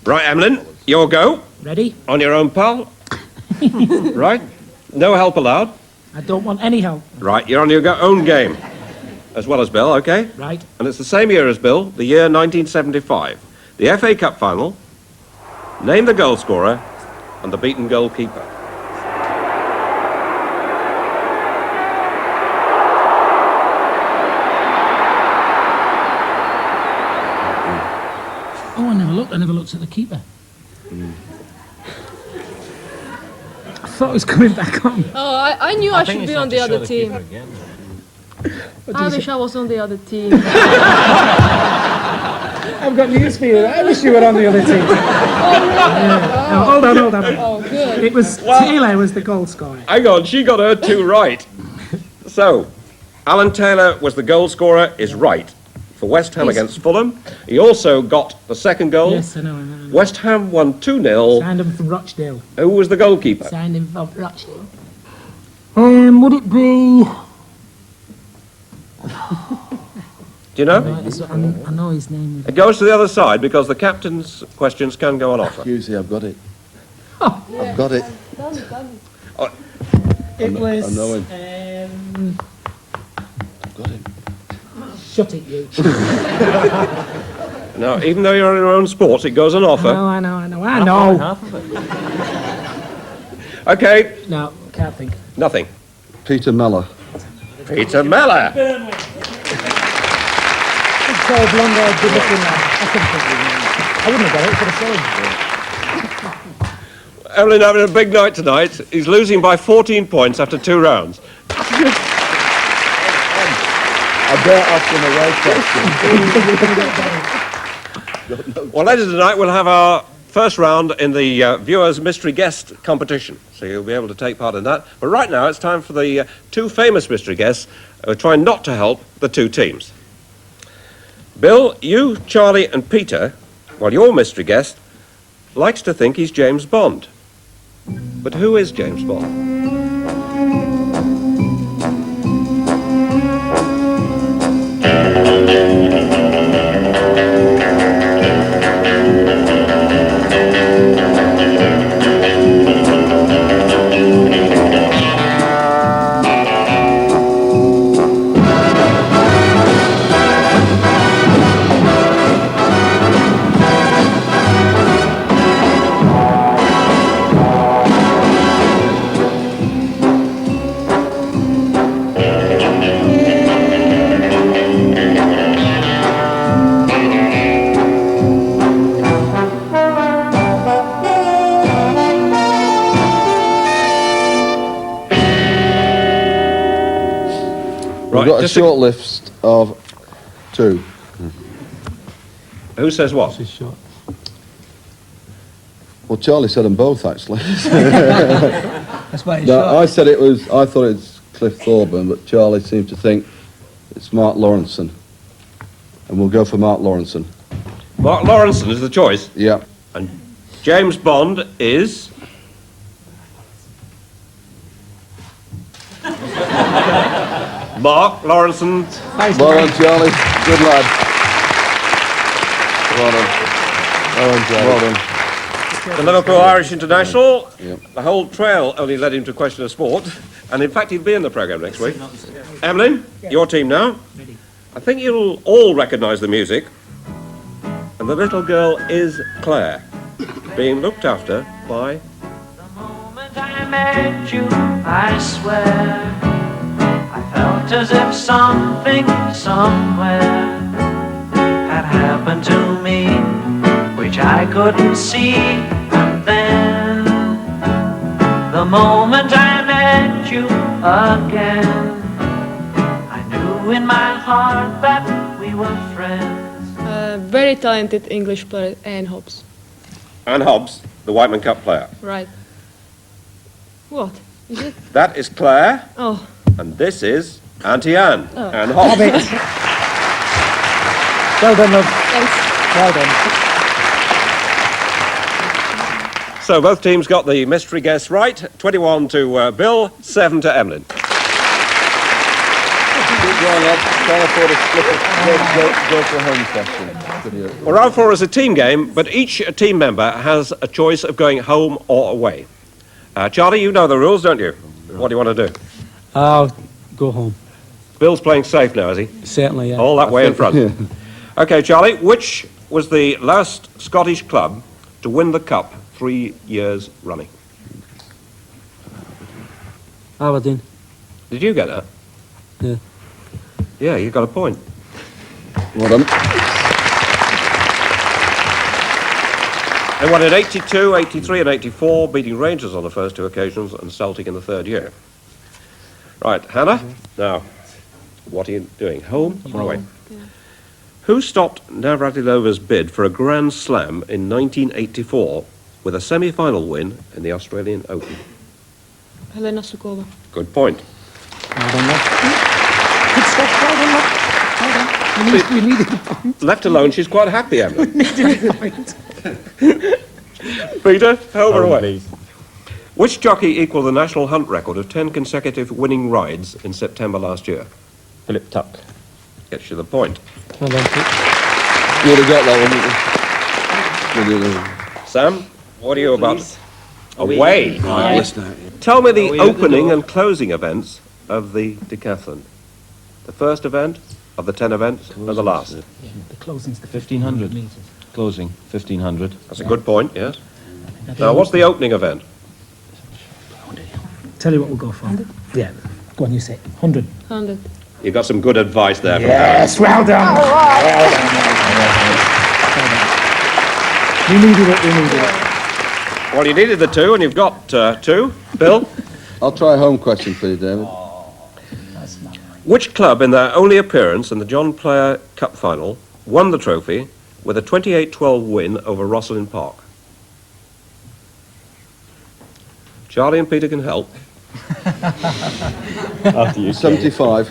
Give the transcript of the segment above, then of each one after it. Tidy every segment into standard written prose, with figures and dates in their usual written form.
Right, Emlyn, your go. Ready? On your own, pal. Right. No help allowed. I don't want any help. Right, you're on your own game. As well as Bill, OK? Right. And it's the same year as Bill, the year 1975. The FA Cup final. Name the goal scorer and the beaten goalkeeper. Oh, I never looked at the keeper. I thought it was coming back on. Oh, I knew I should be on the other team. I wish I was on the other team. I've got news for you. I wish you were on the other team. No, hold on. Oh, good. It was Taylor was the goal scorer. Hang on, she got her two right. So, Alan Taylor was the goal scorer, is right. For West Ham against Fulham. He also got the second goal. Yes, I know. West Ham won 2-0. Signed him from Rochdale. Who was the goalkeeper? Signed him from Rochdale. Would it be... Do you know? I know his name. It goes to the other side because the captain's questions can go on offer. Excuse me, I've got it. I've got it. It was... I know him. I've got him. Shut it, you. Now, even though you're on your own sport, it goes on offer. I know. Half of it. OK, No, can't think. nothing. Peter Mellor. Peter Mellor. Tall, blonde-haired, good-looking lad. I couldn't think of his name. I wouldn't have got it, could have said. Emlyn having a big night tonight. He's losing by 14 points after 2 rounds. I don't ask him a question. Well, later tonight we'll have our first round in the Viewers Mystery Guest competition. So you'll be able to take part in that. But right now it's time for the two famous mystery guests who are trying not to help the two teams. Bill, you, Charlie and Peter, well, your mystery guest, likes to think he's James Bond. But who is James Bond? We've got a short list of 2. Who says what? Well, Charlie said them both, actually. That's why he's No, short. I thought it was Cliff Thorburn, but Charlie seemed to think it's Mark Lawrenson. And we'll go for Mark Lawrenson. Mark Lawrenson is the choice. Yeah. And James Bond is... Mark Lawrenson. Well done, Charlie. Good lad. Well done. Well done. The Liverpool Irish international. Yep. The whole trail only led him to question of sport. And in fact, he'll be in the programme next week. Emlyn, your team now. Ready. I think you'll all recognise the music. And the little girl is Claire, being looked after by... The moment I met you, I swear, I felt as if something somewhere had happened to me, which I couldn't see. And then, the moment I met you again, I knew in my heart that we were friends. Very talented English player, Anne Hobbs. Anne Hobbs, the Whiteman Cup player. Right. What? Is it? That is Claire, Oh. and this is Auntie Anne. Oh. Anne Hobbs. Well done, love. Thanks. Well done. So both teams got the mystery guess right. 21 to Bill, 7 to Emlyn. Keep going, lad. Can't afford to go for a home question. Well, round 4 is a team game, but each team member has a choice of going home or away. Charlie, you know the rules, don't you? What do you want to do? I'll go home. Bill's playing safe now, is he? Certainly, yeah. All that way in front. Yeah. Okay, Charlie, which was the last Scottish club to win the Cup 3 years running? Aberdeen. Did you get that? Yeah. Yeah, you got a point. Well done. They won in 82, 83 and 84, beating Rangers on the first 2 occasions and Celtic in the 3rd year. Right, Hannah, now, what are you doing, home or away? Yeah. Who stopped Navratilovan's bid for a Grand Slam in 1984 with a semi-final win in the Australian Open? Helena Sukova. Good point. Well done, lad. Good stuff, well done, lad. Well done. We needed the point. Left alone, she's quite happy, Emma. Needed the point. Peter, home or away? Which jockey equalled the national hunt record of 10 consecutive winning rides in September last year? Philip Tuck. Gets you the point. Well done, Pete. You would have got that one, wouldn't you? Sam, what are you about? Away. Right, listen out. Tell me the Are we at the opening door? and closing events of the decathlon. The first event of the 10 events and the last. The closing's the 1500. meters. Closing, 1500. That's a good point, yes. Now, what's the opening event? Tell you what we'll go for. Yeah. Go on, you say it. 100. 100. You got some good advice there. from Yes, well done. Well done. We needed it, we needed it. Hannah. Well, you needed the 2, and you've got 2. Bill? I'll try a home question for you, David. Which club in their only appearance in the John Player Cup final won the trophy with a 28-12 win over Rosslyn Park? Charlie and Peter can help. After you 75.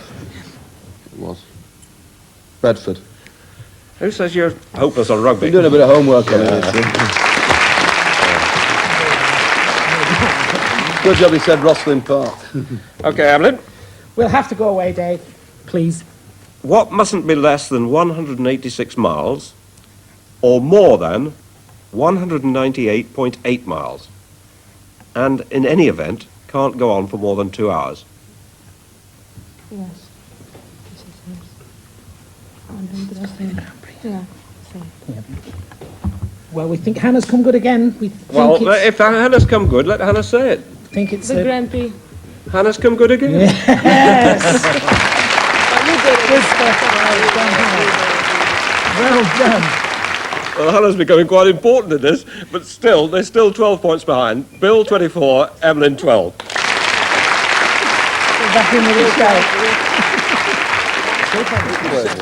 It was. Bedford. Who says you're hopeless on rugby? Been doing a bit of homework on it. Good job he said Rosslyn Park. Okay, Emlyn. We'll have to go away, Dave. Please. What mustn't be less than 186 miles or more than 198.8 miles? And in any event, can't go on for more than 2 hours. Yes. Yeah. Well, we think Hannah's come good again. We think Well, it's, if Hannah's come good, let Hannah say it. think it's The Grand Prix. Hannah's come good again. Yes. You did it. Good stuff. Well done. Well, Hannah's becoming quite important in this, but still, they're still 12 points behind. Bill 24, Emlyn 12. We're back in the lookout.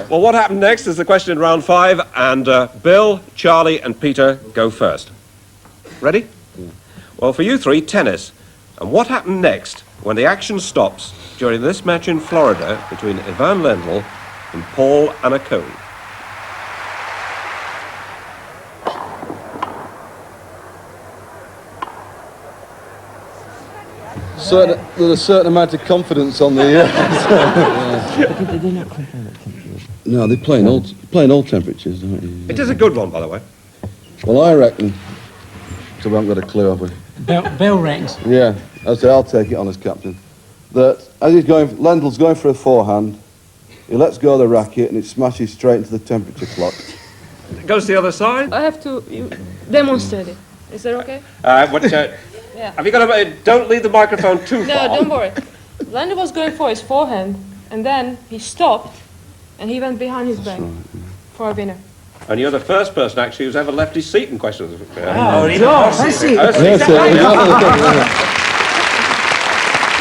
Well, what happened next is the question in round 5, and Bill, Charlie, and Peter go first. Ready? Well, for you 3, tennis. And what happened next when the action stops during this match in Florida between Ivan Lendl and Paul Annacone? There's a certain amount of confidence on the... No, they're playing all temperatures, don't you? It is a good one, by the way. Well, I reckon... So we haven't got a clue, have we? Bell rings. Yeah, I'll take it on as captain. That as Lendl's going for a forehand, he lets go of the racket and it smashes straight into the temperature clock. It goes to the other side. I have to demonstrate it. Is that okay? Yeah. Have you got a... Don't leave the microphone too No, far. don't worry. Lander was going for his forehand, and then he stopped, and he went behind his back for a winner. And you're the first person, actually, who's ever left his seat in questions. Oh, I see. Yes, exactly.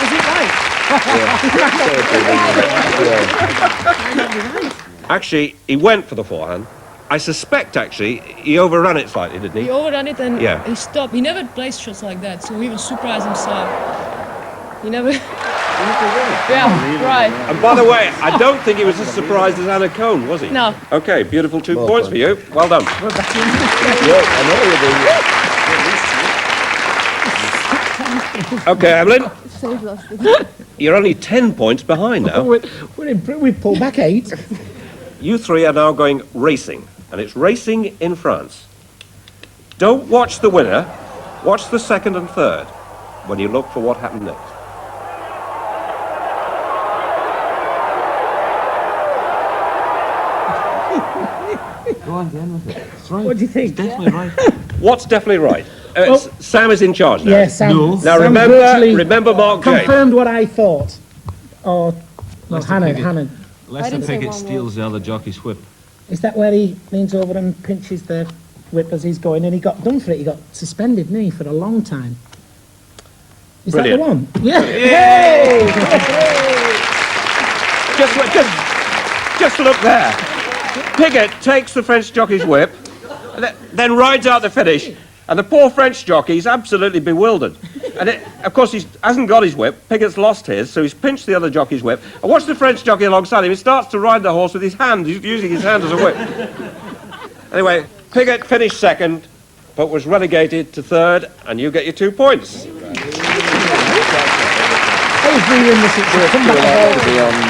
Is it right? Actually, he went for the forehand. I suspect, actually, he overran it slightly, didn't He he? overran it and Yeah. he stopped. He never placed shots like that, so he was surprised himself. He never... Yeah, right. And by the way, I don't think he was as surprised as Anna Cohn, was he? No. Okay, beautiful 2 points for you. Well done. Okay, Emlyn, you're only 10 points behind now. We've pulled back 8. You 3 are now going racing. and it's racing in France. Don't watch the winner, watch the second and third when you look for what happened next. Go on, get on with it. It's right. What do you think? Definitely right. What's definitely right? Sam is in charge now. Yes, Sam. No. Now Sam remember, virtually remember Mark James. confirmed what I thought. Or, well, Lester Hannah, Piggott. Hannah. Lester didn't say Piggott one word. steals the other jockey's whip. Is that where he leans over and pinches the whip as he's going? And he got done for it. He got suspended, didn't he, for a long time? Is Brilliant. that the one? Yeah. Hey! Just look there. Piggott takes the French jockey's whip, and then rides out the finish, and the poor French jockey's absolutely bewildered. And of course, he hasn't got his whip. Piggott's lost his, so he's pinched the other jockey's whip. And watch the French jockey alongside him. He starts to ride the horse with his hand. He's using his hand as a whip. Anyway, Piggott finished second, but was relegated to third, and you get your 2 points. I was reading this. It's come back To be on